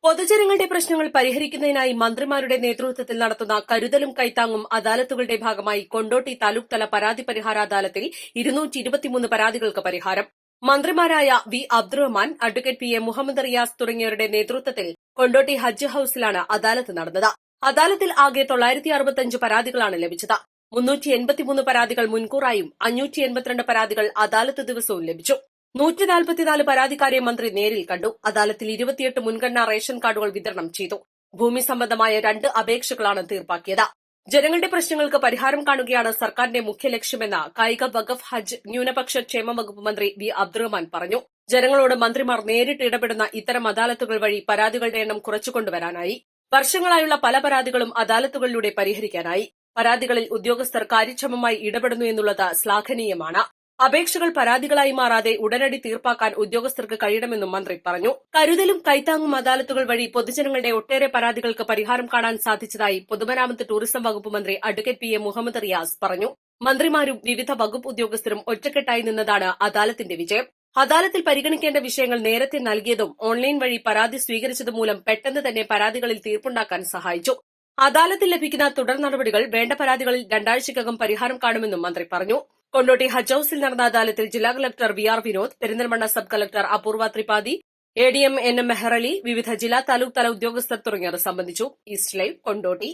പൊതുജനങ്ങളുടെ പ്രശ്നങ്ങൾ പരിഹരിക്കുന്നതിനായി മന്ത്രിമാരുടെ നേതൃത്വത്തിൽ നടത്തുന്ന കരുതലും കൈത്താങ്ങും അദാലത്തുകളുടെ ഭാഗമായി കൊണ്ടോട്ടി താലൂക്ക് തല പരാതി പരിഹാര അദാലത്തിൽ 223 പരാതികൾക്ക് പരിഹാരം. മന്ത്രിമാരായ V Abdurahiman, advocate P A Muhammad Riyas തുടങ്ങിയവരുടെ നേതൃത്വത്തിൽ കൊണ്ടോട്ടി ഹജ്ജ് ഹൌസിലാണ് അദാലത്ത് നടന്നത്. അദാലത്തിൽ ആകെ 965 പരാതികളാണ് ലഭിച്ചത്. 383 പരാതികൾ മുൻകൂറായും 582 പരാതികൾ അദാലത്ത് ദിവസവും ലഭിച്ചു. 144 പരാതിക്കാരെ മന്ത്രി നേരിൽ കണ്ടു. അദാലത്തിൽ 28 മുൻഗണനാ റേഷൻ കാർഡുകൾ വിതരണം ചെയ്തു. ഭൂമി സംബന്ധമായ 2 അപേക്ഷകളാണ് തീർപ്പാക്കിയത്. ജനങ്ങളുടെ പ്രശ്നങ്ങൾക്ക് പരിഹാരം കാണുകയാണ് സർക്കാരിന്റെ മുഖ്യ ലക്ഷ്യമെന്ന് കായിക വഖഫ് ഹജ്ജ് ന്യൂനപക്ഷ ക്ഷേമ വകുപ്പ് മന്ത്രി വി അബ്ദുറഹ്മാൻ പറഞ്ഞു. ജനങ്ങളോട് മന്ത്രിമാർ നേരിട്ട് ഇടപെടുന്ന ഇത്തരം അദാലത്തുകൾ വഴി പരാതികളുടെ എണ്ണം കുറച്ചുകൊണ്ടുവരാനായി. വർഷങ്ങളായുള്ള പല പരാതികളും അദാലത്തുകളിലൂടെ പരിഹരിക്കാനായി. പരാതികളിൽ ഉദ്യോഗസ്ഥർ കാര്യക്ഷമമായി ഇടപെടുന്നു എന്നുള്ളത് ശ്ലാഘനീയമാണ്. അപേക്ഷകൾ പരാതികളായി മാറാതെ ഉടനടി തീർപ്പാക്കാൻ ഉദ്യോഗസ്ഥർക്ക് കഴിയണമെന്നും മന്ത്രി പറഞ്ഞു. കരുതലും കൈത്താങ്ങും അദാലത്തുകൾ വഴി പൊതുജനങ്ങളുടെ ഒട്ടേറെ പരാതികൾക്ക് പരിഹാരം കാണാൻ സാധിച്ചതായി പൊതുമരാമത്ത് ടൂറിസം വകുപ്പ് മന്ത്രി advocate P A Muhammad Riyas പറഞ്ഞു. മന്ത്രിമാരും വിവിധ വകുപ്പ് ഉദ്യോഗസ്ഥരും ഒറ്റക്കെട്ടായി നിന്നതാണ് അദാലത്തിന്റെ വിജയം. അദാലത്തിൽ പരിഗണിക്കേണ്ട വിഷയങ്ങൾ നേരത്തെ നൽകിയതും ഓൺലൈൻ വഴി പരാതി സ്വീകരിച്ചതും മൂലം പെട്ടെന്ന് തന്നെ പരാതികളിൽ തീർപ്പുണ്ടാക്കാൻ സഹായിച്ചു. അദാലത്തിൽ ലഭിക്കുന്ന തുടർ നടപടികൾ വേണ്ട പരാതികളിൽ 2 ആഴ്ചയ്ക്കകം പരിഹാരം കാണുമെന്നും മന്ത്രി പറഞ്ഞു. കൊണ്ടോട്ടി ഹജ്ജ് ഹൌസിൽ നടന്ന അദാലത്തിൽ ജില്ലാ collector V R Vinod, Perinthalmanna sub collector Apoorva Tripathi, ADM N M Mehar Ali, വിവിധ ജില്ലാ താലൂക്ക് തല ഉദ്യോഗസ്ഥർ തുടങ്ങിയവർ സംബന്ധിച്ചു. East live, Kondotty.